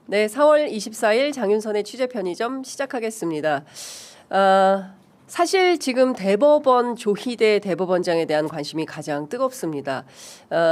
네, 4월 24일 장윤선의 취재 편의점 시작하겠습니다. 사실 지금 대법원 조희대 대법원장에 대한 관심이 가장 뜨겁습니다.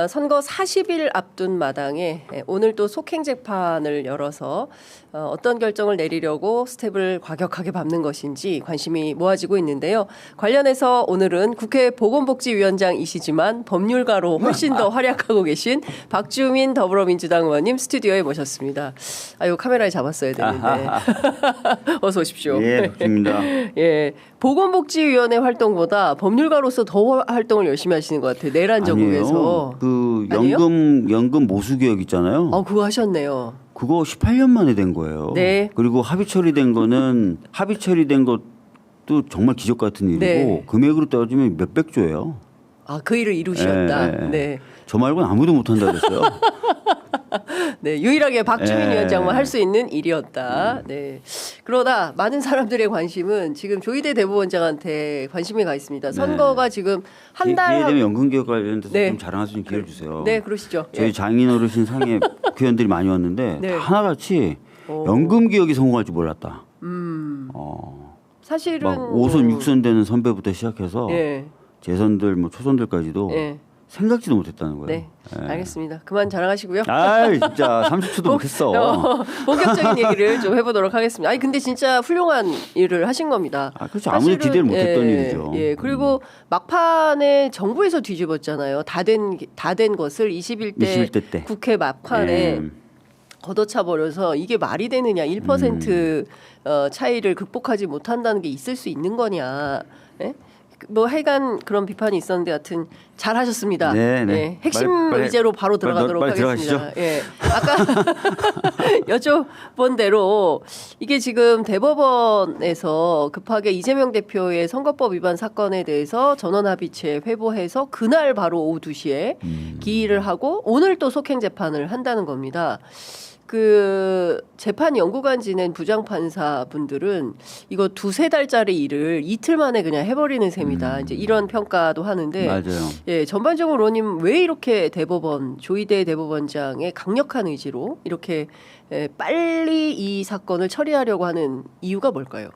선거 40일 앞둔 마당에 오늘 또 속행 재판을 열어서 어떤 결정을 내리려고 스텝을 과격하게 밟는 것인지 관심이 모아지고 있는데요. 관련해서 오늘은 국회 보건복지위원장이시지만 법률가로 훨씬 더 활약하고 계신 박주민 더불어민주당 의원님 스튜디오에 모셨습니다. 아유, 카메라에 잡았어야 되는데. 어서 오십시오. 예, 좋습니다. 예. 보건복지위원회 활동보다 법률가로서 더 활동을 열심히 하시는 것 같아요. 내란 전국에서. 그 아니에요? 연금 모수개혁 있잖아요. 그거 하셨네요. 그거 18년 만에 된 거예요. 네. 그리고 합의 처리된 것도 정말 기적 같은 일이고 네. 금액으로 따지면 몇백 조예요. 그 일을 이루셨다. 네. 네. 저 말고는 아무도 못한다 그랬어요. 네, 유일하게 박주민 네. 위원장만 할 수 있는 일이었다. 네. 그러다 많은 사람들의 관심은 지금 조희대 대법원장한테 관심이 가 있습니다. 선거가 지금 한 달. 기회 되면 연금개혁 관련돼서 네. 좀 자랑할 수 있는 기회를 주세요. 네, 그러시죠. 저희 예. 장인 어르신 상에 국회의원들이 많이 왔는데 네. 다 하나같이 연금개혁이 성공할 줄 몰랐다. 사실은 막 5선, 6선 되는 선배부터 시작해서 예. 재선들, 초선들까지도 예. 생각지도 못했다는 거예요. 네. 예. 알겠습니다. 그만 자랑하시고요. 아이 진짜 30초도 못했어. 본격적인 얘기를 좀 해보도록 하겠습니다. 아니 근데 진짜 훌륭한 일을 하신 겁니다. 그렇죠. 아무리 기대를 못했던 일이죠. 예. 그리고 막판에 정부에서 뒤집었잖아요. 다 된 것을 21대 때. 국회 막판에 예. 걷어차 버려서 이게 말이 되느냐? 1% 차이를 극복하지 못한다는 게 있을 수 있는 거냐? 예? 뭐 하여간 그런 비판이 있었는데 하여튼 잘하셨습니다. 네, 네. 예, 핵심 빨리, 의제로 바로 들어가도록 빨리 하겠습니다. 예, 아까 여쭤본 대로 이게 지금 대법원에서 급하게 이재명 대표의 선거법 위반 사건에 대해서 전원합의체 회부해서 그날 바로 오후 2시에 기일을 하고 오늘 또 속행 재판을 한다는 겁니다. 그 재판 연구관 지낸 부장판사 분들은 이거 2-3달짜리 일을 이틀 만에 그냥 해버리는 셈이다. 이제 이런 평가도 하는데, 맞아요. 예, 전반적으로 의원님 왜 이렇게 조희대 대법원장의 강력한 의지로 이렇게 빨리 이 사건을 처리하려고 하는 이유가 뭘까요?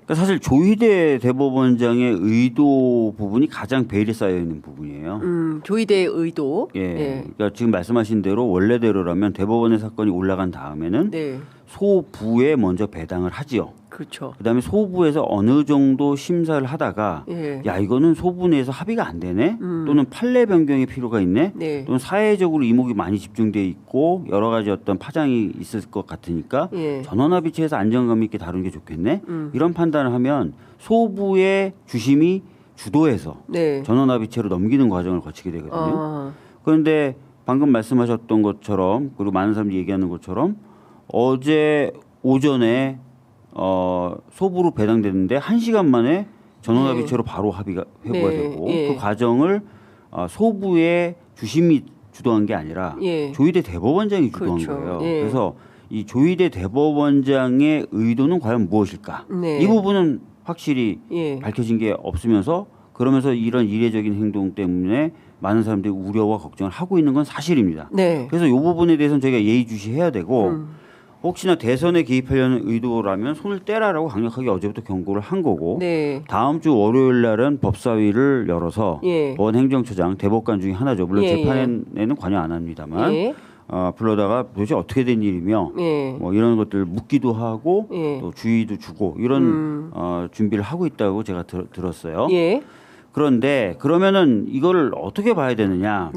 그러니까 사실 조희대 대법원장의 의도 부분이 가장 베일에 쌓여 있는 부분이에요. 조희대의 의도. 예. 그러니까 지금 말씀하신 대로 원래대로라면 대법원의 사건이 올라간 다음에는 네. 소부에 먼저 배당을 하지요. 그렇죠. 그다음에 소부에서 어느 정도 심사를 하다가 예. 야 이거는 소부 내에서 합의가 안 되네 또는 판례 변경의 필요가 있네 네. 또는 사회적으로 이목이 많이 집중돼 있고 여러 가지 어떤 파장이 있을 것 같으니까 예. 전원합의체에서 안정감 있게 다루는 게 좋겠네 이런 판단을 하면 소부의 주심이 주도해서 네. 전원합의체로 넘기는 과정을 거치게 되거든요. 그런데 방금 말씀하셨던 것처럼 그리고 많은 사람들이 얘기하는 것처럼 어제 오전에 소부로 배당됐는데 1시간 만에 전원합의체로 바로 회부가 되고 그 과정을 소부의 주심이 주도한 게 아니라 조희대 대법원장이 주도한 거예요. 그래서 이 조희대 대법원장의 의도는 과연 무엇일까? 이 부분은 확실히 밝혀진 게 없으면서 그러면서 이런 이례적인 행동 때문에 많은 사람들이 우려와 걱정을 하고 있는 건 사실입니다. 그래서 이 부분에 대해서는 저희가 예의주시해야 되고 혹시나 대선에 개입하려는 의도라면 손을 떼라라고 강력하게 어제부터 경고를 한 거고 다음 주 월요일 날은 법사위를 열어서 법원 행정처장 대법관 중에 하나죠. 물론 재판에는 관여 안 합니다만 불러다가 도대체 어떻게 된 일이며 뭐 이런 것들 묻기도 하고 또 주의도 주고 이런 준비를 하고 있다고 제가 들었어요. 그런데 그러면은 이걸 어떻게 봐야 되느냐,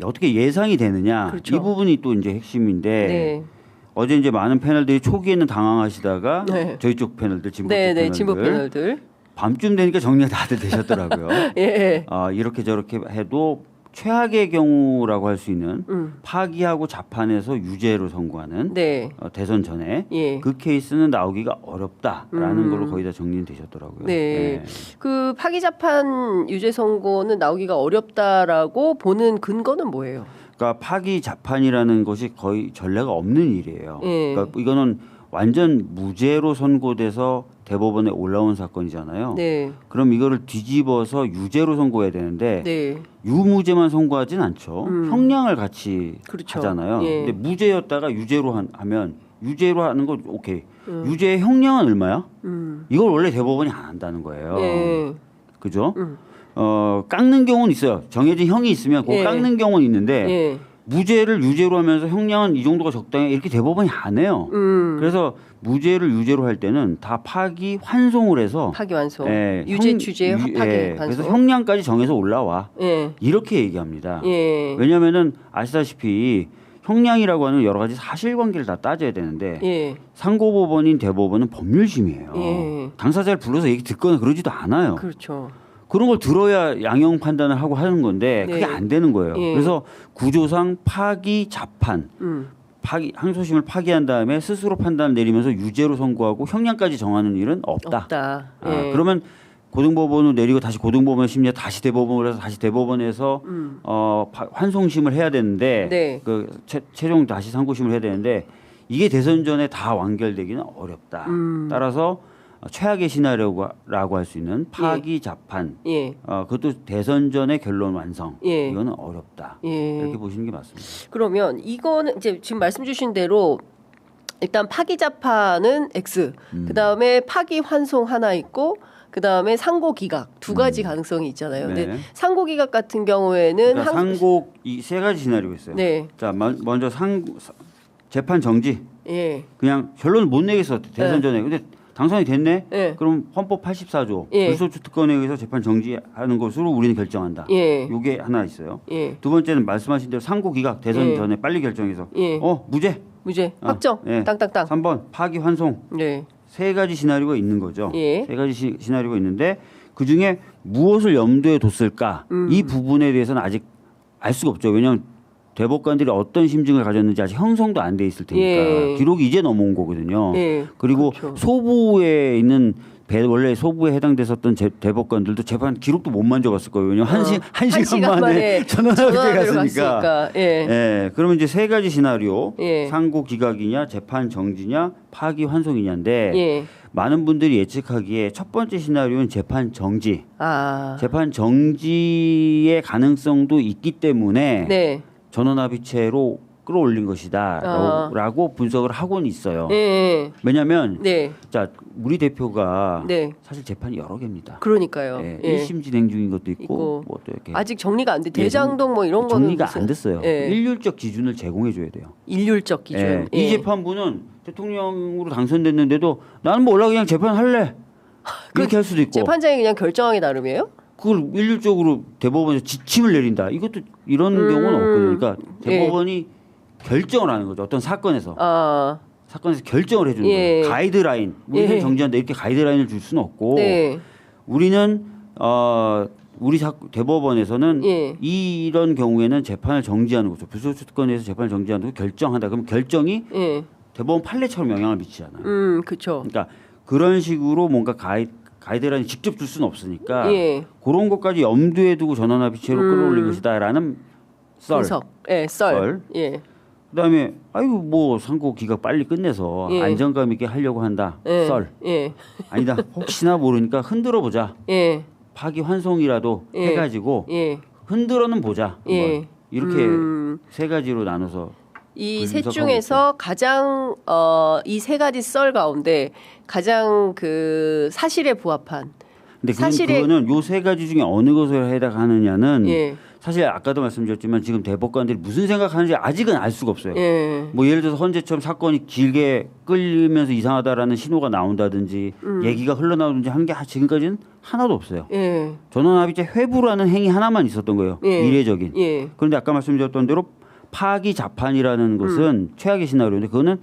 어떻게 예상이 되느냐, 그렇죠. 이 부분이 또 이제 핵심인데 어제 이제 많은 패널들이 초기에는 당황하시다가 저희 쪽 패널들, 진보 패널들 밤쯤 되니까 정리가 다들 되셨더라고요. 이렇게 저렇게 해도 최악의 경우라고 할 수 있는 파기하고 자판해서 유죄로 선고하는 대선 전에 그 케이스는 나오기가 어렵다라는 걸로 거의 다 정리는 되셨더라고요. 그 파기 자판 유죄 선고는 나오기가 어렵다라고 보는 근거는 뭐예요? 그러니까 파기 자판이라는 것이 거의 전례가 없는 일이에요. 그러니까 이거는 완전 무죄로 선고돼서 대법원에 올라온 사건이잖아요. 네. 그럼 이거를 뒤집어서 유죄로 선고해야 되는데 네. 유무죄만 선고하진 않죠. 형량을 같이 그렇죠. 하잖아요. 예. 근데 무죄였다가 유죄로 하면 유죄로 하는 거 오케이. 유죄의 형량은 얼마야? 이걸 원래 대법원이 안 한다는 거예요. 예. 그죠? 깎는 경우는 있어요. 정해진 형이 있으면 그거 예. 깎는 경우는 있는데 예. 무죄를 유죄로 하면서 형량은 이 정도가 적당해 이렇게 대법원이 안 해요. 그래서 무죄를 유죄로 할 때는 다 파기 환송을 해서 파기환송. 예, 유죄 취지의 파기환송. 그래서 형량까지 정해서 올라와. 예. 이렇게 얘기합니다. 예. 왜냐하면은 아시다시피 형량이라고 하는 여러 가지 사실관계를 다 따져야 되는데 예. 상고법원인 대법원은 법률심이에요. 예. 당사자를 불러서 얘기 듣거나 그러지도 않아요. 그렇죠. 그런 걸 들어야 양형 판단을 하고 하는 건데 네. 그게 안 되는 거예요. 예. 그래서 구조상 파기 자판, 파기 항소심을 파기한 다음에 스스로 판단을 내리면서 유죄로 선고하고 형량까지 정하는 일은 없다. 없다. 아, 예. 그러면 고등법원으로 내리고 다시 고등법원 심리에 다시 대법원으로 해서 다시 대법원에서 환송심을 해야 되는데 네. 그 최종 다시 상고심을 해야 되는데 이게 대선 전에 다 완결되기는 어렵다. 따라서 최악의 시나리오라고 할 수 있는 파기 자판, 예. 그것도 대선 전에 결론 완성, 예. 이거는 어렵다. 예. 이렇게 보시는 게 맞습니다. 그러면 이거는 이제 지금 말씀 주신 대로 일단 파기자판은 X, 그 다음에 파기환송 하나 있고, 그 다음에 상고기각 두 가지 가능성이 있잖아요. 네. 근데 상고기각 같은 경우에는 그러니까 상고 이 세 가지 시나리오가 있어요. 네. 자, 먼저 재판 정지. 예. 그냥 결론을 못 내겠어 대선 전에. 근데 당선이 됐네. 예. 그럼 헌법 84조 예. 불소추 특권에 의해서 재판 정지하는 것으로 우리는 결정한다. 예. 이게 하나 있어요. 예. 두 번째는 말씀하신 대로 상고 기각 대선 예. 전에 빨리 결정해서 예. 무죄. 무죄 확정. 예. 땅땅땅. 3번 파기 환송. 네. 세 가지 시나리오가 있는 거죠. 예. 세 가지 시나리오가 있는데 그 중에 무엇을 염두에 뒀을까? 이 부분에 대해서는 아직 알 수가 없죠. 왜냐하면 대법관들이 어떤 심증을 가졌는지 아직 형성도 안 돼 있을 테니까 예. 기록이 이제 넘어온 거거든요. 예. 그리고 그렇죠. 소부에 있는 원래 소부에 해당됐었던 대법관들도 재판 기록도 못 만져봤을 거예요. 왜냐면 한 시간 만에 전원하게 갔으니까. 예. 예. 그러면 이제 세 가지 시나리오, 예. 상고 기각이냐, 재판 정지냐, 파기 환송이냐인데 예. 많은 분들이 예측하기에 첫 번째 시나리오는 재판 정지. 아. 재판 정지의 가능성도 있기 때문에 네. 전원합의체로 끌어올린 것이다 라고 분석을 하고는 있어요. 예. 왜냐하면 네. 자 우리 대표가 네. 사실 재판이 여러 개입니다. 그러니까요. 예, 예. 1심 진행 중인 것도 있고 있고. 뭐 또 이렇게 아직 정리가 안 돼. 대장동 뭐 이런 거는 정리가 무슨- 안 됐어요. 예. 일률적 기준을 제공해 줘야 돼요. 일률적 기준. 예. 예. 이 재판부는 대통령으로 당선됐는데도 나는 뭐 올라 그냥 재판할래 이렇게 할 수도 있고 재판장이 그냥 결정하기 나름이에요? 그걸 일률적으로 대법원에서 지침을 내린다. 이것도 이런 경우는 없거든요. 그러니까 대법원이 결정을 하는 거죠. 어떤 사건에서 아. 사건에서 결정을 해주는 예. 거예요. 가이드라인. 우리는 예. 정지한다 이렇게 가이드라인을 줄 수는 없고 네. 우리는 우리 대법원에서는 예. 이런 경우에는 재판을 정지하는 거죠. 불소추 특권에서 재판을 정지하는 거 결정한다. 그럼 결정이 예. 대법원 판례처럼 영향을 미치잖아요. 그렇죠. 그러니까 그런 식으로 뭔가 가이드라인을 직접 줄 수는 없으니까 예. 그런 것까지 염두에 두고 전원합의체로 끌어올린 것이다라는 썰. 분석. 예, 썰. 예. 그다음에 아이고 뭐 상고 기각 빨리 끝내서 예. 안정감 있게 하려고 한다. 예. 썰. 예. 아니다. 혹시나 모르니까 흔들어 보자. 예. 파기 환송이라도 예. 해가지고 예. 흔들어는 보자. 예. 한번. 이렇게 세 가지로 나눠서 이 셋 분석하고 중에서 가장 이 세 가지 썰 가운데 가장 그 사실에 부합한 근데 사실에- 그거는 요 세 가지 중에 어느 것을 해당하느냐는 예. 사실 아까도 말씀드렸지만 지금 대법관들이 무슨 생각하는지 아직은 알 수가 없어요. 예. 뭐 예를 들어서 헌재처럼 사건이 길게 끌리면서 이상하다라는 신호가 나온다든지 얘기가 흘러나오든지 하는 게 지금까지는 하나도 없어요. 예. 전원합의체 회부라는 행위 하나만 있었던 거예요. 예. 이례적인. 예. 그런데 아까 말씀드렸던 대로 파기 자판이라는 것은 최악의 시나리오인데 그거는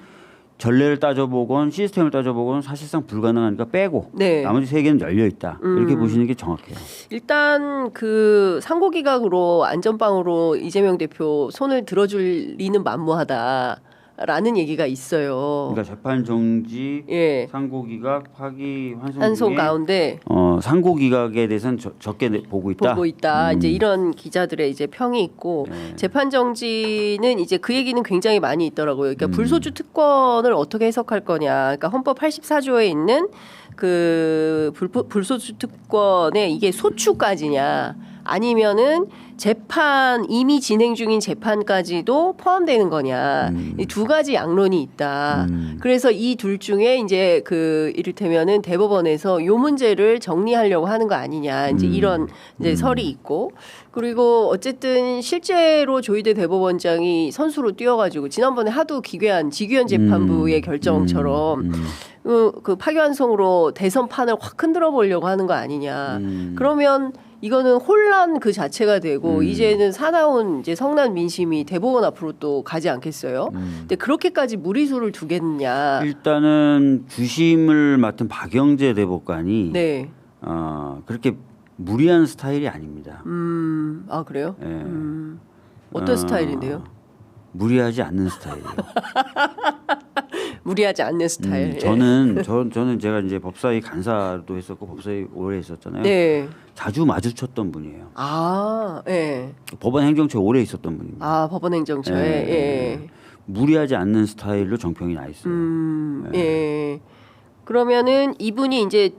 전례를 따져보건 시스템을 따져보건 사실상 불가능하니까 빼고 네. 나머지 세 개는 열려 있다. 이렇게 보시는 게 정확해요. 일단 그 상고기각으로 안전빵으로 이재명 대표 손을 들어줄 리는 만무하다라는 얘기가 있어요. 그러니까 재판 정지, 예. 상고기각, 파기 환송 한송 중에 가운데 상고기각에 대해서는 적게 보고 있다. 보고 있다. 이제 이런 기자들의 이제 평이 있고 네. 재판 정지는 이제 그 얘기는 굉장히 많이 있더라고요. 그러니까 불소추 특권을 어떻게 해석할 거냐. 그러니까 헌법 84조에 있는 그 불소추 특권의 이게 소추까지냐 아니면은 재판 이미 진행 중인 재판까지도 포함되는 거냐 이 두 가지 양론이 있다. 그래서 이 둘 중에 이제 그 이를테면은 대법원에서 요 문제를 정리하려고 하는 거 아니냐 이제 이런 이제 설이 있고 그리고 어쨌든 실제로 조희대 대법원장이 선수로 뛰어가지고 지난번에 하도 기괴한 지규현 재판부의 결정처럼 그 파기환송으로 대선판을 확 흔들어 보려고 하는 거 아니냐. 그러면 이거는 혼란 그 자체가 되고 이제는 사나운 이제 성난 민심이 대법원 앞으로 또 가지 않겠어요? 근데 그렇게까지 무리수를 두겠냐? 일단은 주심을 맡은 박영재 대법관이 네. 그렇게 무리한 스타일이 아닙니다. 아 그래요? 예. 어떤 스타일인데요? 무리하지 않는 스타일이에요. 무리하지 않는 스타일. 저는 제가 이제 법사위 간사도 했었고 법사위 오래 했었잖아요. 네. 자주 마주쳤던 분이에요. 아, 예. 법원 행정처에 오래 있었던 분입니다. 아 법원행정처에. 예. 예. 무리하지 않는 스타일로 정평이 나 있어요. 예. 그러면은 이분이 이제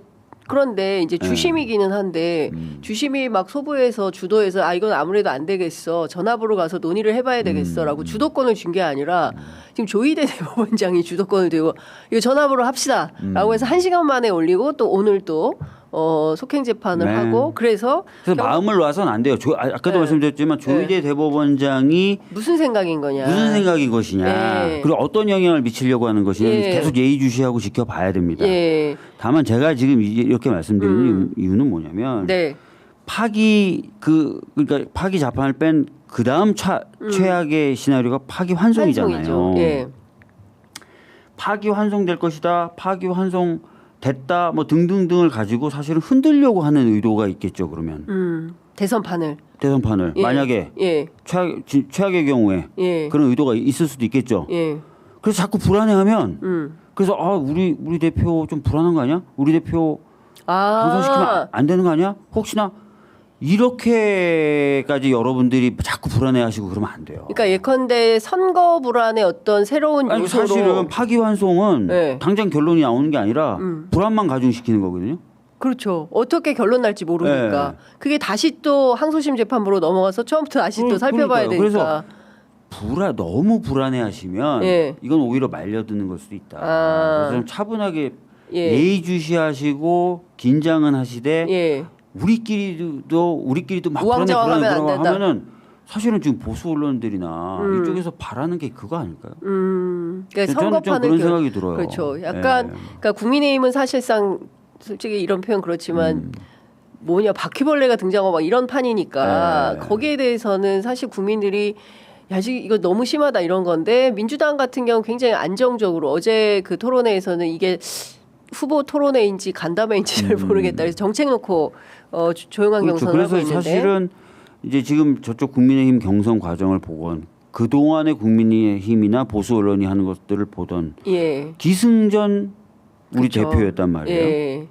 그런데 이제 주심이기는 한데 주심이 막 소부에서 주도해서 아 이건 아무래도 안 되겠어 전압으로 가서 논의를 해봐야 되겠어라고 주도권을 준 게 아니라 지금 조희대 대법원장이 주도권을 들고 이거 전압으로 합시다라고 해서 1시간 만에 올리고 또 오늘 또 속행 재판을 네. 하고 그래서 마음을 놔서는 안 돼요. 아까도 네. 말씀드렸지만 조희대 대법원장이 무슨 생각인 거냐? 무슨 생각인 것이냐, 네. 그리고 어떤 영향을 미치려고 하는 것이냐 예. 계속 예의주시하고 지켜봐야 됩니다. 예. 다만 제가 지금 이렇게 말씀드리는 이유는 뭐냐면 네. 그러니까 파기 자판을 뺀 그 다음 최악의 시나리오가 파기 환송이잖아요. 환송이죠. 예. 파기 환송될 것이다, 파기 환송 됐다, 뭐 등등등을 가지고 사실은 흔들려고 하는 의도가 있겠죠. 그러면 대선판을 대선판을 예. 만약에 예. 최악의 경우에 예. 그런 의도가 있을 수도 있겠죠. 예. 그래서 자꾸 불안해하면 그래서 우리 대표 좀 불안한 거 아니야? 우리 대표 당선시키면 안 되는 거 아니야? 혹시나 이렇게까지 여러분들이 자꾸 불안해하시고 그러면 안 돼요. 그러니까 예컨대 선거 불안의 어떤 새로운 아니, 요소로 사실은 파기환송은 네. 당장 결론이 나오는 게 아니라 불안만 가중시키는 거거든요. 그렇죠. 어떻게 결론 날지 모르니까 네. 그게 다시 또 항소심 재판부로 넘어가서 처음부터 다시 또 살펴봐야 그러니까요. 되니까. 그래서 너무 불안해하시면 예. 이건 오히려 말려드는 걸 수도 있다. 그래서 좀 차분하게 예. 예의주시하시고 긴장은 하시되 예. 우리끼리도 막 우왕좌왕하면 안 불안해 된다. 하면은 사실은 지금 보수 언론들이나 이쪽에서 바라는 게 그거 아닐까요? 그러니까 저는 좀 선거판을 그런 생각이 들어요. 그렇죠. 약간 그러니까 국민의힘은 사실상 솔직히 이런 표현 그렇지만 뭐냐 바퀴벌레가 등장하고 막 이런 판이니까 거기에 대해서는 사실 국민들이 야, 지금 이거 너무 심하다 이런 건데 민주당 같은 경우 굉장히 안정적으로 어제 그 토론회에서는 이게 후보 토론회인지 간담회인지 잘 모르겠다. 그래서 정책 놓고 조용한 그렇죠. 경선을 하고 그래서 있는데 사실은 이제 지금 저쪽 국민의힘 경선 과정을 보건 그 동안의 국민의힘이나 보수 언론이 하는 것들을 보던 예. 기승전 우리 그렇죠. 대표였단 말이에요. 예.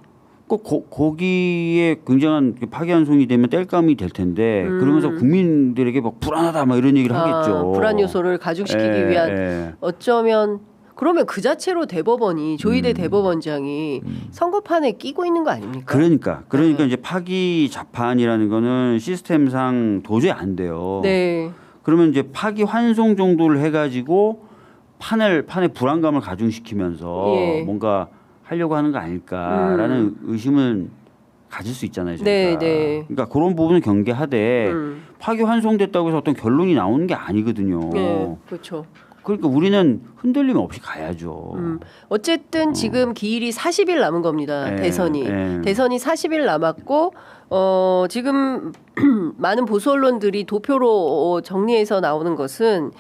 꼭 거기에 굉장한 파기환송이 되면 땔감이 될 텐데 그러면서 국민들에게 막 불안하다 막 이런 얘기를 하겠죠. 불안 요소를 가중시키기 위한 어쩌면 그러면 그 자체로 대법원이 조희대 대법원장이 선거판에 끼고 있는 거 아닙니까? 그러니까 이제 파기 자판이라는 거는 시스템상 도저히 안 돼요. 네. 그러면 이제 파기 환송 정도를 해가지고 판에 불안감을 가중시키면서 예. 뭔가 하려고 하는 거 아닐까라는 의심은 가질 수 있잖아요. 저희가. 네, 네. 그러니까 그런 부분을 경계하되 파기 환송됐다고 해서 어떤 결론이 나오는 게 아니거든요. 네, 그렇죠. 그러니까 우리는 흔들림 없이 가야죠. 어쨌든 지금 기일이 40일 남은 겁니다. 예, 대선이. 예. 대선이 40일 남았고 지금 많은 보수 언론들이 도표로 정리해서 나오는 것은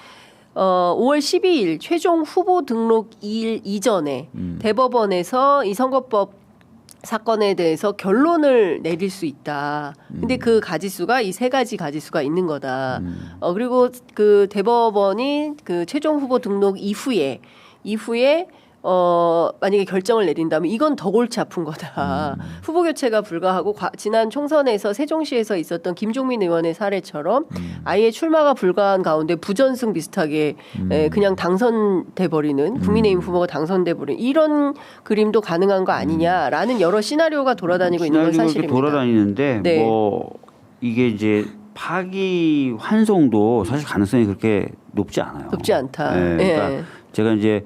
5월 12일 최종 후보 등록 일 이전에 대법원에서 이 선거법 사건에 대해서 결론을 내릴 수 있다. 근데 그 가지수가 이 세 가지 가지수가 있는 거다. 그리고 그 대법원이 그 최종 후보 등록 이후에 만약에 결정을 내린다면 이건 더 골치 아픈 거다. 후보 교체가 불가하고 지난 총선에서 세종시에서 있었던 김종민 의원의 사례처럼 아예 출마가 불가한 가운데 부전승 비슷하게 그냥 당선돼 버리는 국민의힘 후보가 당선돼 버리는 이런 그림도 가능한 거 아니냐라는 여러 시나리오가 돌아다니고 있는 건 사실입니다. 돌아다니는데 네. 뭐 이게 이제 파기 환송도 사실 가능성이 그렇게 높지 않아요. 높지 않다. 네, 그러니까 예. 제가 이제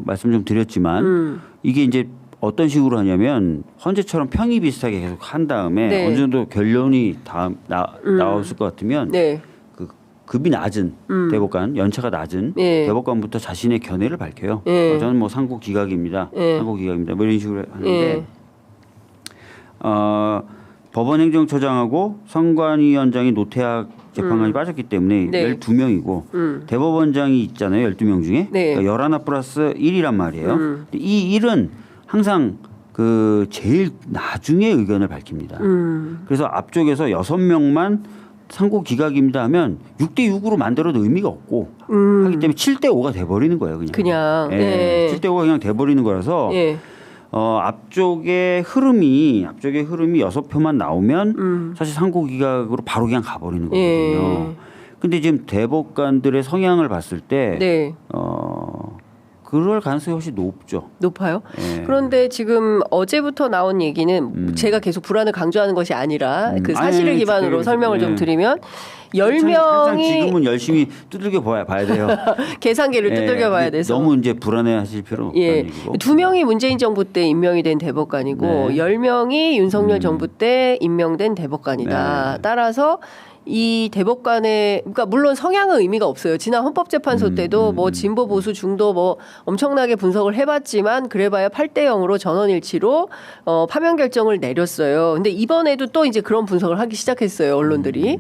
말씀 좀 드렸지만 이게 이제 어떤 식으로 하냐면 헌재처럼 평이 비슷하게 계속 한 다음에 네. 어느 정도 결론이 나왔을 것 같으면 네. 그 급이 낮은 대법관 연차가 낮은 예. 대법관부터 자신의 견해를 밝혀요. 예. 저는 뭐 상고기각입니다. 예. 상고기각입니다. 뭐 이런 식으로 하는데 예. 법원행정처장하고 선관위원장이 노태학 재판관이 빠졌기 때문에 네. 12명이고 대법원장이 있잖아요. 12명 중에. 네. 그러니까 11 플러스 1이란 말이에요. 이 1은 항상 그 제일 나중에 의견을 밝힙니다. 그래서 앞쪽에서 6명만 상고 기각입니다 하면 6대 6으로 만들어도 의미가 없고 하기 때문에 7대 5가 돼버리는 거예요. 그냥. 예. 예. 7대 5가 그냥 돼버리는 거라서 예. 앞쪽의 흐름이 6표만 나오면 사실 상고 기각으로 바로 그냥 가버리는 거거든요. 예. 근데 지금 대법관들의 성향을 봤을 때 네. 그럴 가능성이 훨씬 높죠. 높아요. 예. 그런데 지금 어제부터 나온 얘기는 제가 계속 불안을 강조하는 것이 아니라 그 사실을 아니, 기반으로 예. 설명을 좀 드리면 항상 10명이 지금은 열심히 두들겨 봐야 돼요. 계산기를 두들겨 봐야 예, 돼서 너무 이제 불안해하실 필요는 없다는 예. 얘기고. 2명이 문재인 정부 때 임명이 된 대법관이고 네. 10명이 윤석열 정부 때 임명된 대법관이다. 네. 따라서 이 대법관의 그러니까 물론 성향은 의미가 없어요. 지난 헌법재판소 때도 뭐 진보 보수 중도 뭐 엄청나게 분석을 해봤지만 그래봐야 8대 0으로 전원일치로 파면 결정을 내렸어요. 근데 이번에도 또 이제 그런 분석을 하기 시작했어요. 언론들이.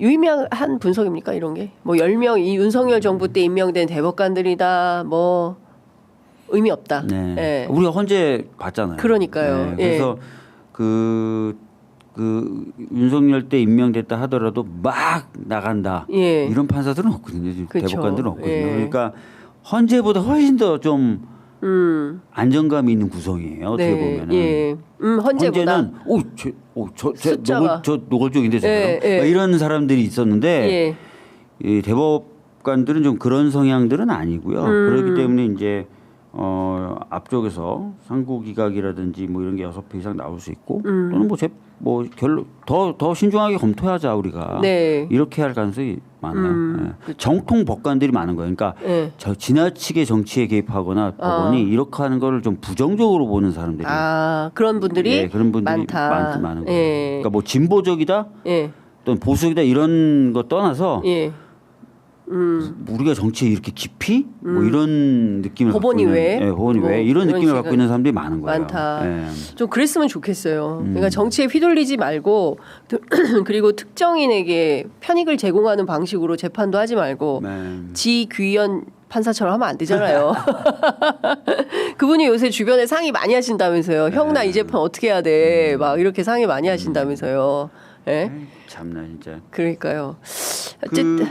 유의미한 분석입니까 이런 게? 뭐 10명 이 윤석열 정부 때 임명된 대법관들이다. 뭐 의미 없다. 네. 예. 우리가 헌재 봤잖아요. 그러니까요. 그래서 그 윤석열 때 임명됐다 하더라도 막 나간다. 예. 이런 판사들은 없거든요. 지금 그쵸. 대법관들은 없거든요. 예. 그러니까 헌재보다 훨씬 더 좀 안정감이 있는 구성이에요. 어떻게 보면은. 예. 헌재보다 헌재는 숫자가. 저 노골적인데 저처럼 예, 예. 막 이런 사람들이 있었는데 예. 이 대법관들은 좀 그런 성향들은 아니고요. 그렇기 때문에 이제 앞쪽에서 상고기각이라든지 뭐 이런 게 6표 이상 나올 수 있고 또는 뭐 결론 더 신중하게 검토하자 우리가 네. 이렇게 할 가능성이 많아요. 예. 정통 법관들이 많은 거예요. 그러니까 예. 지나치게 정치에 개입하거나 법원이 이렇게 하는 거를 좀 부정적으로 보는 사람들이 그런 분들이 예, 그런 분들이 많다. 많은 거예요. 예. 그러니까 뭐 진보적이다 예. 또는 보수적이다 이런 거 떠나서 예. 우리가 정치에 이렇게 깊이 뭐 이런 느낌을 법원이 갖고 왜? 있는, 예, 법원이 뭐 왜 이런 그런 느낌을 갖고 식의 있는 사람들이 많은 거예요. 많다. 예. 좀 그랬으면 좋겠어요. 그러니까 정치에 휘둘리지 말고 그리고 특정인에게 편익을 제공하는 방식으로 재판도 하지 말고 네. 지귀현 판사처럼 하면 안 되잖아요. 그분이 요새 주변에 상의 많이 하신다면서요. 형 나 이 재판 어떻게 해야 돼? 막 이렇게 상의 많이 하신다면서요. 예? 참나 진짜. 그러니까요. 어쨌든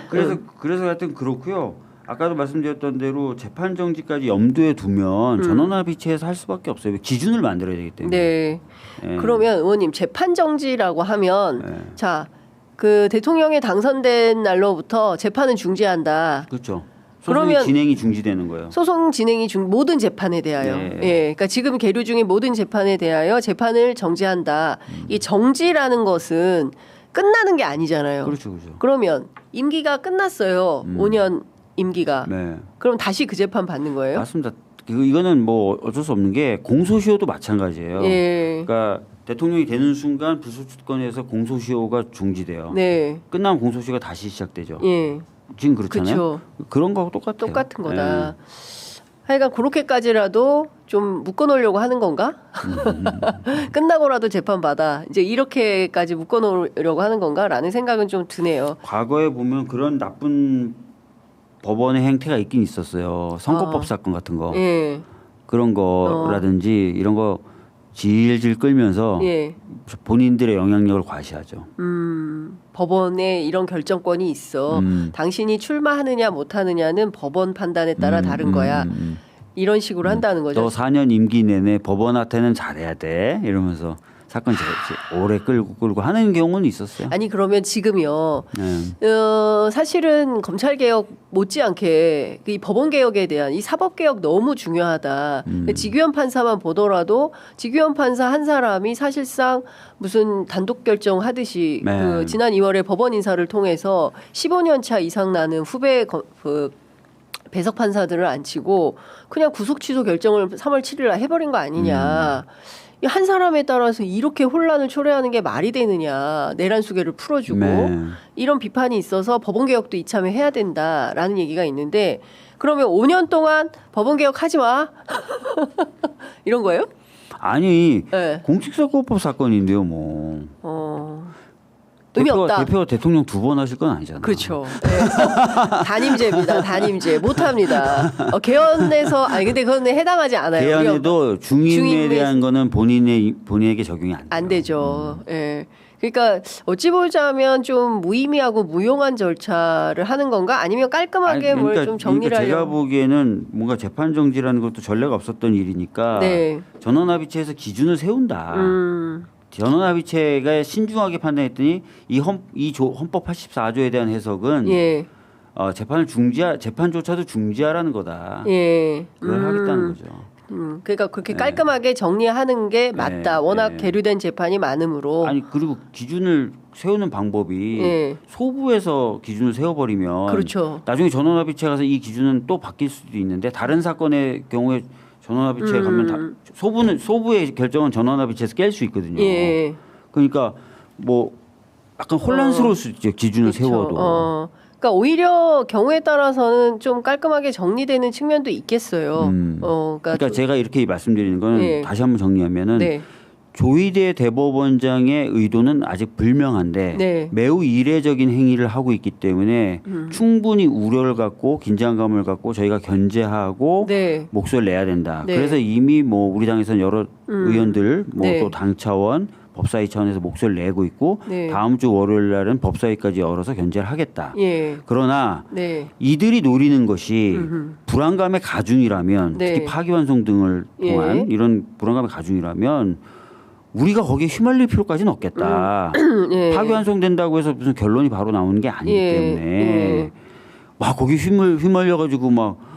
그래서 하여튼 그렇고요. 아까도 말씀드렸던 대로 재판 정지까지 염두에 두면 전원합의체에서 할 수밖에 없어요. 기준을 만들어야 되기 때문에. 네. 예. 그러면 의원님 재판 정지라고 하면 네. 자, 그 대통령이 당선된 날로부터 재판은 중지한다. 그렇죠. 그러면 그러면 진행이 중지되는 거예요. 소송 진행이 모든 재판에 대하여 네. 예, 그러니까 지금 계류 중인 모든 재판에 대하여 재판을 정지한다. 이 정지라는 것은 끝나는 게 아니잖아요. 그렇죠, 그렇죠. 그러면 임기가 끝났어요. 5년 임기가. 네. 그럼 다시 그 재판 받는 거예요? 맞습니다. 이거는 뭐 어쩔 수 없는 게 공소시효도 마찬가지예요. 예. 그러니까 대통령이 되는 순간 불소추권에서 공소시효가 중지돼요. 네. 끝나면 공소시효가 다시 시작되죠. 예. 지금 그렇잖아요. 그쵸. 그런 거하고 똑같아요. 똑같은 거다. 하여간 그렇게까지라도 좀 묶어놓으려고 하는 건가? 끝나고라도 재판 받아. 이제 이렇게까지 묶어놓으려고 하는 건가라는 생각은 좀 드네요. 과거에 보면 그런 나쁜 법원의 행태가 있긴 있었어요. 선거법 사건 같은 거. 예. 그런 거라든지 이런 거 질질 끌면서 예. 본인들의 영향력을 과시하죠. 법원에 이런 결정권이 있어. 당신이 출마하느냐 못하느냐는 법원 판단에 따라 다른 거야. 이런 식으로 한다는 거죠. 너 4년 임기 내내 법원한테는 잘해야 돼 이러면서 사건 오래 끌고 하는 경우는 있었어요. 아니 그러면 지금요. 네. 사실은 검찰 개혁 못지않게 이 법원 개혁에 대한 이 사법 개혁 너무 중요하다. 지규현 판사만 보더라도 지규현 판사 한 사람이 사실상 무슨 단독 결정 하듯이 네. 그 지난 2월에 법원 인사를 통해서 15년 차 이상 나는 후배 배석 판사들을 앉히고 그냥 구속 취소 결정을 3월 7일 날 해버린 거 아니냐. 한 사람에 따라서 이렇게 혼란을 초래하는 게 말이 되느냐. 내란 수계를 풀어주고 네. 이런 비판이 있어서 법원 개혁도 이참에 해야 된다라는 얘기가 있는데 그러면 5년 동안 법원 개혁하지 마. 이런 거예요? 아니 네. 공직선거법 사건인데요, 뭐. 의미 없다. 대표가 대통령 2번 하실 건 아니잖아요. 그렇죠. 네. 단임제입니다. 단임제 못합니다. 개헌에서 아니 근데 그건 해당하지 않아요. 개헌에도 중임에 대한 거는 본인에게 적용이 안 돼요. 안 되죠. 예. 그러니까 어찌 보자면 좀 무의미하고 무용한 절차를 하는 건가? 아니면 깔끔하게 아니, 뭘 좀 정리를 그러니까 제가 하려고. 보기에는 뭔가 재판 정지라는 것도 전례가 없었던 일이니까 네. 전원합의체에서 기준을 세운다. 전원합의체가 신중하게 판단했더니 이 헌법 84조에 대한 해석은 예. 재판을 재판조차도 중지하라는 거다. 예. 그걸 하겠다는 거죠. 그러니까 그렇게 깔끔하게 정리하는 게 맞다. 워낙 계류된 재판이 많으므로. 아니 그리고 기준을 세우는 방법이 예. 소부에서 기준을 세워버리면 그렇죠. 나중에 전원합의체 가서 이 기준은 또 바뀔 수도 있는데 다른 사건의 경우에 전원합의체에 가면 소부의 결정은 전원합의체에서 깰 수 있거든요. 예. 그러니까 뭐 약간 혼란스러울 수 있죠. 기준을 그렇죠. 세워도. 그러니까 오히려 경우에 따라서는 좀 깔끔하게 정리되는 측면도 있겠어요. 그러니까 제가 이렇게 말씀드리는 건 예. 다시 한번 정리하면은 네. 조희대 대법원장의 의도는 아직 불명한데 네. 매우 이례적인 행위를 하고 있기 때문에 충분히 우려를 갖고 긴장감을 갖고 저희가 견제하고 네. 목소리를 내야 된다. 네. 그래서 이미 뭐 우리 당에서는 여러 의원들 뭐 네. 또 당 차원 법사위 차원에서 목소리를 내고 있고 네. 다음 주 월요일 날은 법사위까지 열어서 견제를 하겠다. 예. 그러나 네. 이들이 노리는 것이 불안감의 가중이라면 네. 특히 파기환송 등을 통한 예. 이런 불안감의 가중이라면 우리가 거기에 휘말릴 필요까지는 없겠다. 예. 파기환송된다고 해서 무슨 결론이 바로 나오는 게 아니기 예. 때문에 예. 막 거기 휘말려가지고 막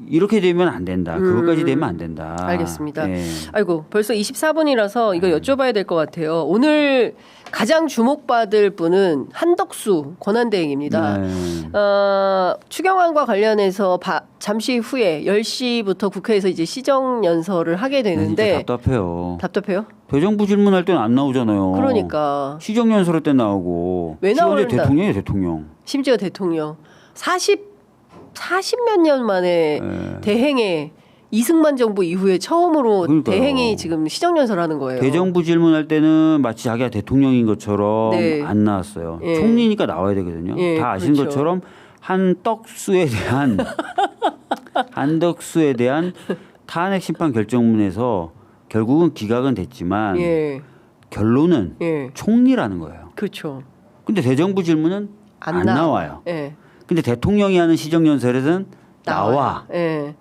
이렇게 되면 안 된다. 그것까지 되면 안 된다. 알겠습니다. 예. 아이고 벌써 24분이라서 이거 여쭤봐야 될 것 같아요. 오늘 가장 주목받을 분은 한덕수 권한대행입니다. 네. 추경안과 관련해서 잠시 후에 10시부터 국회에서 이제 시정연설을 하게 되는데 진짜 답답해요. 답답해요? 대정부 질문할 때는 안 나오잖아요. 그러니까 시정연설할 때 나오고. 왜 시정제 나오는다? 대통령이에요, 대통령. 심지어 대통령 40몇 년 만에 네. 대행에 이승만 정부 이후에 처음으로 그러니까요. 대행이 지금 시정연설하는 거예요. 대정부 질문할 때는 마치 자기가 대통령인 것처럼 네. 안 나왔어요. 예. 총리니까 나와야 되거든요. 예, 다 아시는 그렇죠. 것처럼 한덕수에 대한 탄핵 심판 결정문에서 결국은 기각은 됐지만 예, 결론은 예, 총리라는 거예요. 그렇죠. 근데 대정부 질문은 안 나와요. 예, 근데 대통령이 하는 시정연설에서는 나와. 예.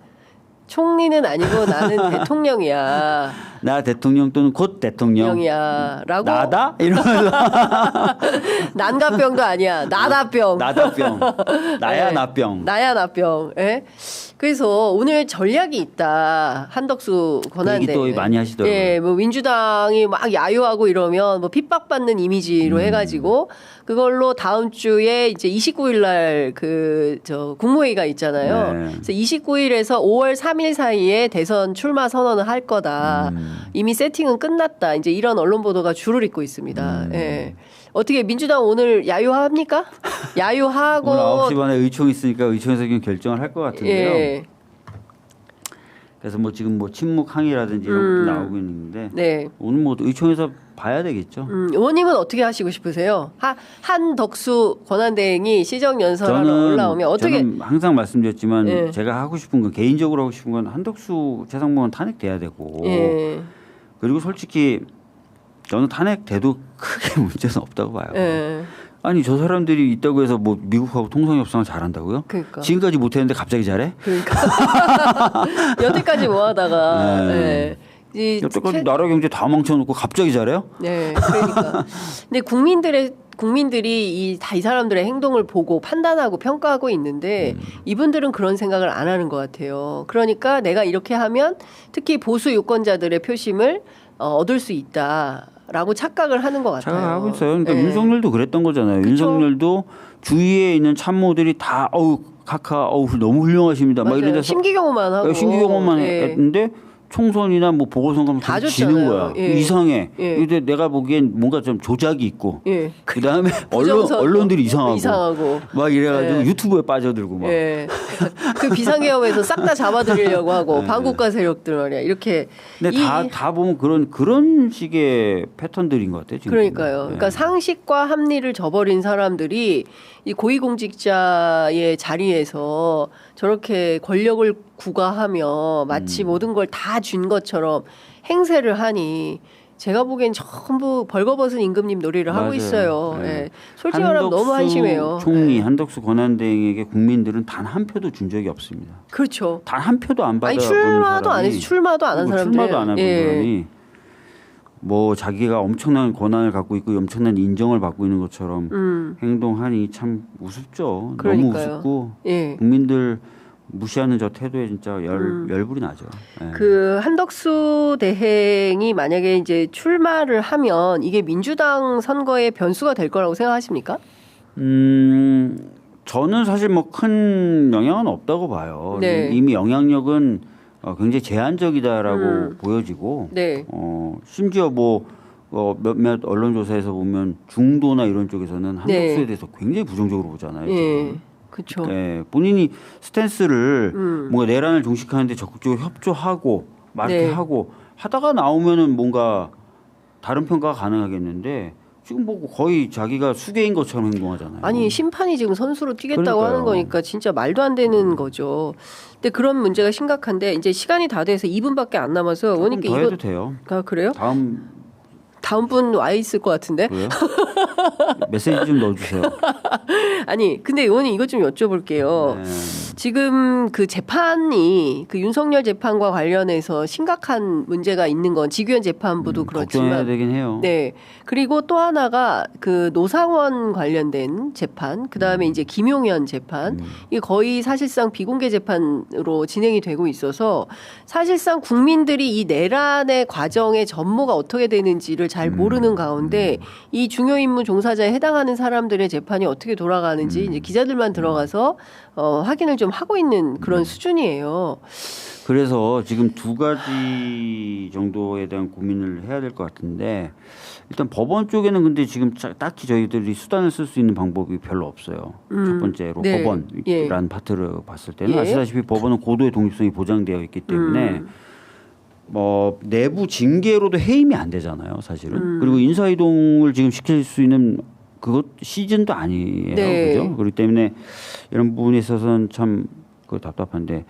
총리는 아니고 나는 대통령이야. 나 대통령 또는 곧 대통령. 병이야라고 나다? 이러면서 난가병도 아니야. 나다병. 나다병. 나야 네. 나병. 나야 나병. 예? 그래서 오늘 전략이 있다. 한덕수 권한대. 그 얘기 또 많이 하시더라고요. 예, 뭐 민주당이 막 야유하고 이러면 뭐 핍박받는 이미지로 해가지고 그걸로 다음 주에 이제 29일 날 그 국무회의가 있잖아요. 네. 그래서 29일에서 5월 3일 사이에 대선 출마 선언을 할 거다. 이미 세팅은 끝났다. 이제 이런 언론 보도가 줄을 잇고 있습니다. 예. 어떻게 민주당 오늘 야유합니까? 야유하고 오늘 9시 반에 의총 있으니까 의총에서 그냥 결정을 할 것 같은데요. 예. 그래서 뭐 지금 뭐 침묵 항의라든지 이런 것도 나오고 있는데 네. 오늘 뭐 의총에서 봐야 되겠죠. 의원님은 어떻게 하시고 싶으세요? 한덕수 권한대행이 시정연설하러 올라오면 어떻게? 저는 항상 말씀드렸지만 예. 제가 하고 싶은 건 개인적으로 하고 싶은 건 한덕수 최상무는 탄핵돼야 되고 예. 그리고 솔직히 저는 탄핵돼도 크게 문제는 없다고 봐요. 예. 아니 저 사람들이 있다고 해서 뭐 미국하고 통상 협상을 잘한다고요? 그러니까. 지금까지 못했는데 갑자기 잘해? 그러니까 여태까지 뭐 하다가 네. 이 여태까지 나라 경제 다 망쳐놓고 갑자기 잘해요? 네, 그러니까. 근데 국민들이 이 사람들의 행동을 보고 판단하고 평가하고 있는데 이분들은 그런 생각을 안 하는 것 같아요. 그러니까 내가 이렇게 하면 특히 보수 유권자들의 표심을 얻을 수 있다라고 착각을 하는 것 같아요. 착각하고 있어요. 그러니까 네. 윤석열도 그랬던 거잖아요. 그쵸? 윤석열도 주위에 있는 참모들이 다 너무 훌륭하십니다. 막 맞아요. 이런 데서 심기경호만 하고 신기경험만 예. 했는데 총선이나 뭐 보궐선거 다 다 지는 줬잖아요. 거야. 예. 이상해. 예. 근데 내가 보기엔 뭔가 좀 조작이 있고 예. 그다음에 부정선거. 언론들이 이상하고 막 이래가지고 예. 유튜브에 빠져들고 막. 예. 그 비상계엄에서 싹 다 잡아들이려고 하고 네. 반국가 세력들 말이야. 이렇게 근데 다 보면 그런 식의 패턴들인 것 같아요. 지금. 그러니까요. 네. 그러니까 상식과 합리를 저버린 사람들이 이 고위공직자의 자리에서 저렇게 권력을 구가하며 마치 모든 걸 다 준 것처럼 행세를 하니 제가 보기엔 전부 벌거벗은 임금님 놀이를 하고 맞아요. 있어요. 네. 예. 솔직히 말하면 너무 한심해요. 총리 예. 한덕수 권한대행에게 국민들은 단 한 표도 준 적이 없습니다. 그렇죠. 단 한 표도 안 받아. 아니 출마도 안 해서 출마도 안 한 사람들. 출마도 안 해본 사람이 뭐 자기가 엄청난 권한을 갖고 있고 엄청난 인정을 받고 있는 것처럼 행동하니 참 우습죠. 그러니까요. 너무 우습고 예. 국민들 무시하는 저 태도에 진짜 열불이 나죠. 예. 그 한덕수 대행이 만약에 이제 출마를 하면 이게 민주당 선거의 변수가 될 거라고 생각하십니까? 저는 사실 뭐 큰 영향은 없다고 봐요. 네. 이미 영향력은 굉장히 제한적이다라고 보여지고, 네. 심지어 뭐 몇몇 언론 조사에서 보면 중도나 이런 쪽에서는 한덕수에 네. 대해서 굉장히 부정적으로 보잖아요. 예. 지금. 그렇죠. 네, 본인이 스탠스를 뭔가 내란을 종식하는데 적극적으로 협조하고 막 이렇게 네. 하고 하다가 나오면은 뭔가 다른 평가가 가능하겠는데 지금 뭐 거의 자기가 수괴인 것처럼 행동하잖아요. 아니 심판이 지금 선수로 뛰겠다고 그러니까요. 하는 거니까 진짜 말도 안 되는 거죠. 근데 그런 문제가 심각한데 이제 시간이 다 돼서 2분밖에 안 남아서 조금 원님께 더 해도 돼요. 그래요? 다음 분 와 있을 것 같은데. 그래요? 메시지 좀 넣어주세요. 아니 근데 의원님 이것 좀 여쭤볼게요. 네. 지금 그 재판이 그 윤석열 재판과 관련해서 심각한 문제가 있는 건 지규현 재판부도 걱정해야 그렇지만 되긴 해요. 네. 그리고 또 하나가 그 노상원 관련된 재판, 그 다음에 이제 김용현 재판, 이게 거의 사실상 비공개 재판으로 진행이 되고 있어서 사실상 국민들이 이 내란의 과정의 전모가 어떻게 되는지를 잘 모르는 가운데 이 중요 임무 종사자에 해당하는 사람들의 재판이 어떻게 돌아가는지 이제 기자들만 들어가서 확인을 좀 하고 있는 그런 수준이에요. 그래서 지금 두 가지 정도에 대한 고민을 해야 될 것 같은데 일단 법원 쪽에는 근데 지금 딱히 저희들이 수단을 쓸 수 있는 방법이 별로 없어요. 첫 번째로 네. 법원이라는 예. 파트를 봤을 때는 예. 아시다시피 법원은 고도의 독립성이 보장되어 있기 때문에 뭐 내부 징계로도 해임이 안 되잖아요, 사실은. 그리고 인사이동을 지금 시킬 수 있는 그것 시즌도 아니에요, 네. 그죠? 그렇기 때문에 이런 부분에 있어서는 참 답답한데.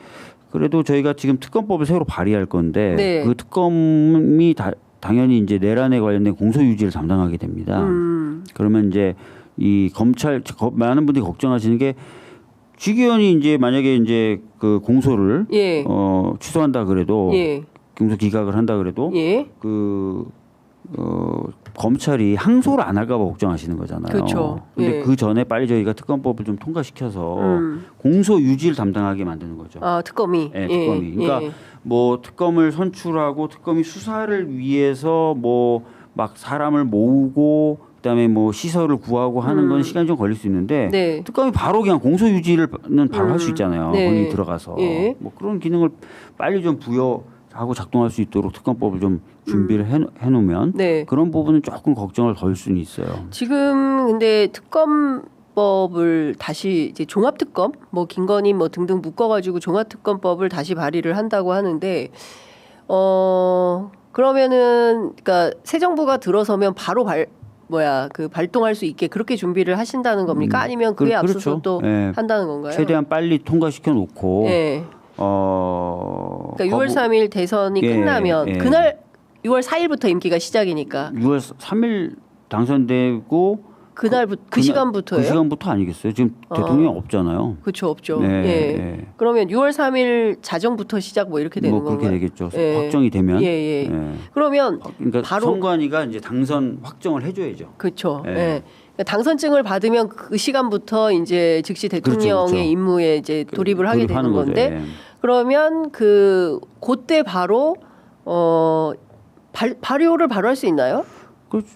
그래도 저희가 지금 특검법을 새로 발의할 건데 네. 그 특검이 당연히 이제 내란에 관련된 공소 유지를 담당하게 됩니다. 그러면 이제 이 검찰 많은 분들이 걱정하시는 게 지기현이 이제 만약에 이제 그 공소를 예. 취소한다 그래도 예. 공소 기각을 한다 그래도 예. 검찰이 항소를 안 할까 봐 걱정하시는 거잖아요. 그렇죠. 근데 예. 그 전에 빨리 저희가 특검법을 좀 통과시켜서 공소 유지를 담당하게 만드는 거죠. 아 특검이. 네, 특검이. 그러니까 뭐 특검을 선출하고 특검이 수사를 위해서 뭐 막 사람을 모으고 그다음에 뭐 시설을 구하고 하는 건 시간이 좀 걸릴 수 있는데 네. 특검이 바로 그냥 공소 유지는 바로 할 수 있잖아요. 네. 본인이 들어가서 예. 뭐 그런 기능을 빨리 좀 부여하고 작동할 수 있도록 특검법을 좀 준비를 해놓으면 네. 그런 부분은 조금 걱정을 덜 수는 있어요. 지금 근데 특검법을 다시 이제 종합특검 뭐 김건희 뭐 등등 묶어가지고 종합특검법을 다시 발의를 한다고 하는데 그러면은 그러니까 새 정부가 들어서면 바로 발동할 수 있게 그렇게 준비를 하신다는 겁니까? 아니면 그에 앞서서 그렇죠. 또 예. 한다는 건가요? 최대한 빨리 통과시켜 놓고 예. 그러니까 6월 3일 대선이 예, 끝나면 예. 그날 6월 4일부터 임기가 시작이니까. 6월 3일 당선되고 그날부터 그 시간부터예요? 그 시간부터 아니겠어요? 지금 대통령 없잖아요. 그렇죠, 없죠. 네, 예. 네. 그러면 6월 3일 자정부터 시작 뭐 이렇게 되는 뭐 그렇게 건가요? 되겠죠. 예. 확정이 되면. 예, 예. 예. 그러면 그러니까 바로 선관위가 이제 당선 확정을 해줘야죠. 그렇죠. 예. 예. 그러니까 당선증을 받으면 그 시간부터 이제 즉시 대통령의 그렇죠. 임무에 이제 돌입을 하게 되는 돌입하는 건데 거죠. 예. 그러면 그때 바로 발효를 바로 할 수 있나요?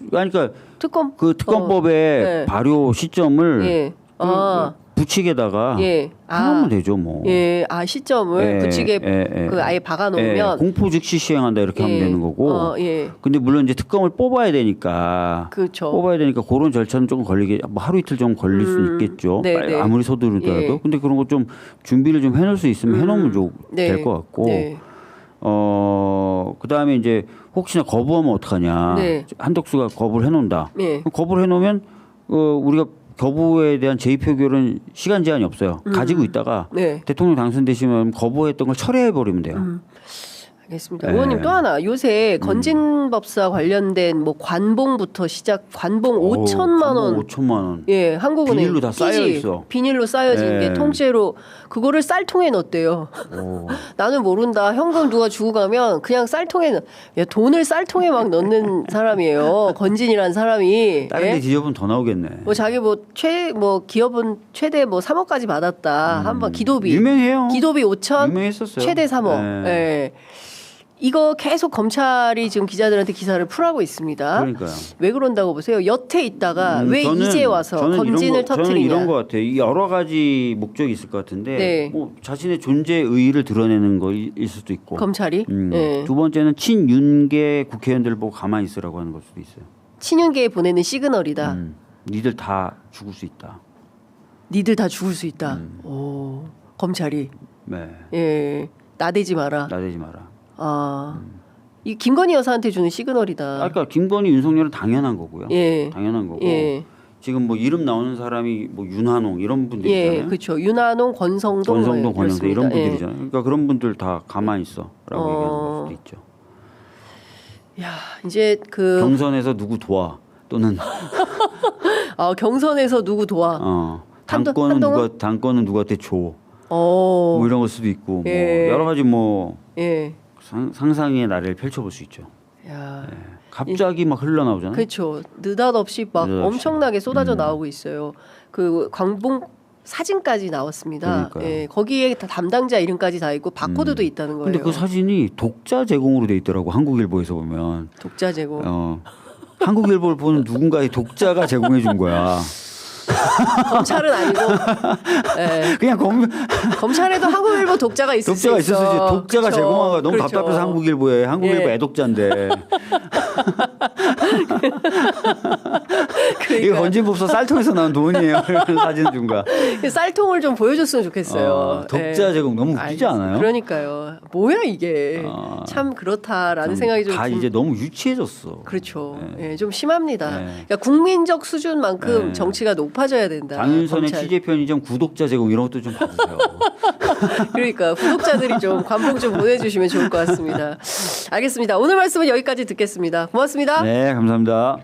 그러니까 특검 그 특검법의 네. 발효 시점을 예. 부칙에다가 예. 해놓으면 되죠, 뭐. 예. 시점을 예, 부칙에 예. 그 아예 박아 놓으면 공포 즉시 시행한다 이렇게 하면 되는 거고. 예. 근데 물론 이제 특검을 뽑아야 되니까. 그렇죠. 뽑아야 되니까 그런 절차는 조금 걸리게 뭐 하루 이틀 정도 걸릴 수 있겠죠. 네, 네. 아무리 서두르더라도. 예. 근데 그런 거 좀 준비를 좀 해놓을 수 있으면 해놓으면 네. 될 것 같고. 네. 그다음에 이제 혹시나 거부하면 어떡하냐. 네. 한덕수가 거부를 해놓는다. 예. 거부를 해놓으면 우리가 거부에 대한 제2표결은 시간 제한이 없어요. 가지고 있다가 네. 대통령 당선되시면 거부했던 걸 철회해 버리면 돼요. 알겠습니다. 네. 의원님 또 하나 요새 건진법사 관련된 뭐 관봉부터 시작 관봉 5천만 원 5천만 원. 예, 한국은행 비닐로 다 쌓여 삐지, 있어. 비닐로 쌓여진 네. 게 통째로 그거를 쌀통에 넣었대요. 나는 모른다. 현금 누가 주고 가면 그냥 쌀통에 야, 돈을 쌀통에 막 넣는 사람이에요. 건진이라는 사람이. 다른 예? 데 뒤져보면 더 나오겠네. 뭐 자기 뭐 기업은 최대 뭐 3억까지 받았다. 한번 기도비. 유명해요. 기도비 5천, 유명했었어요. 최대 3억. 네. 예. 이거 계속 검찰이 지금 기자들한테 기사를 풀하고 있습니다. 그러니까요. 왜 그런다고 보세요? 여태 있다가 왜 이제 와서 건진을 저는 터뜨리냐? 이런 것 같아요. 이 여러 가지 목적이 있을 것 같은데 네. 뭐 자신의 존재 의의를 드러내는 거일 수도 있고. 검찰이 예. 두 번째는 친윤계 국회의원들 보고 가만히 있으라고 하는 걸 수도 있어요. 친윤계에 보내는 시그널이다. 니들 다 죽을 수 있다. 니들 다 죽을 수 있다. 오, 검찰이 네. 예, 나대지 마라. 나대지 마라. 이 김건희 여사한테 주는 시그널이다. 아까 김건희, 윤석열은 당연한 거고요. 예. 당연한 거고. 예. 지금 뭐 이름 나오는 사람이 뭐 윤한홍 이런 분들 예, 있잖아요. 그렇죠. 윤한홍, 권성동, 권성동, 권영세 이런 그렇습니다. 분들이잖아요. 그러니까 그런 분들 다 가만히 있어라고 얘기하는 수도 있죠. 야, 이제 그 경선에서 누구 도와 또는 경선에서 누구 도와? 당권은 누구한테 줘. 뭐 이런 걸 수도 있고 예. 뭐 여러 가지 뭐 예. 상상의 나래를 펼쳐볼 수 있죠. 야. 갑자기 막 흘러나오잖아요. 그렇죠. 느닷없이 막 느닷없이. 엄청나게 쏟아져 나오고 있어요. 그 광봉 사진까지 나왔습니다. 그러니까요. 예, 거기에 다 담당자 이름까지 다 있고 바코드도 있다는 거예요. 근데 그 사진이 독자 제공으로 돼 있더라고. 한국일보에서 보면. 독자 제공. 한국일보를 보는 누군가의 독자가 제공해 준 거야. 검찰은 아니고 예. 그냥 검찰에도 한국일보 독자가 있을 수 독자가 있어. 있었지. 독자가 그쵸. 제공한 거야. 너무 그렇죠. 답답해서 한국일보에. 한국일보 예. 애독자인데. 이거 그러니까 건진법사 쌀통에서 나온 돈이에요. 이런 사진 준 거야. 쌀통을 좀 보여줬으면 좋겠어요. 독자 예. 제공 너무 웃기지 않아요? 그러니까요. 뭐야 이게 참 그렇다라는 생각이 좀 다 이제 너무 유치해졌어. 그렇죠. 예, 좀 심합니다. 네. 그러니까 국민적 수준만큼 네. 정치가 높아져야 된다. 장윤선의 검찰. 취재 편의점 구독자 제공 이런 것도 좀 봐주세요. 그러니까 구독자들이 좀 관봉 좀 보내주시면 좋을 것 같습니다. 알겠습니다. 오늘 말씀은 여기까지 듣겠습니다. 고맙습니다. 네, 감사합니다.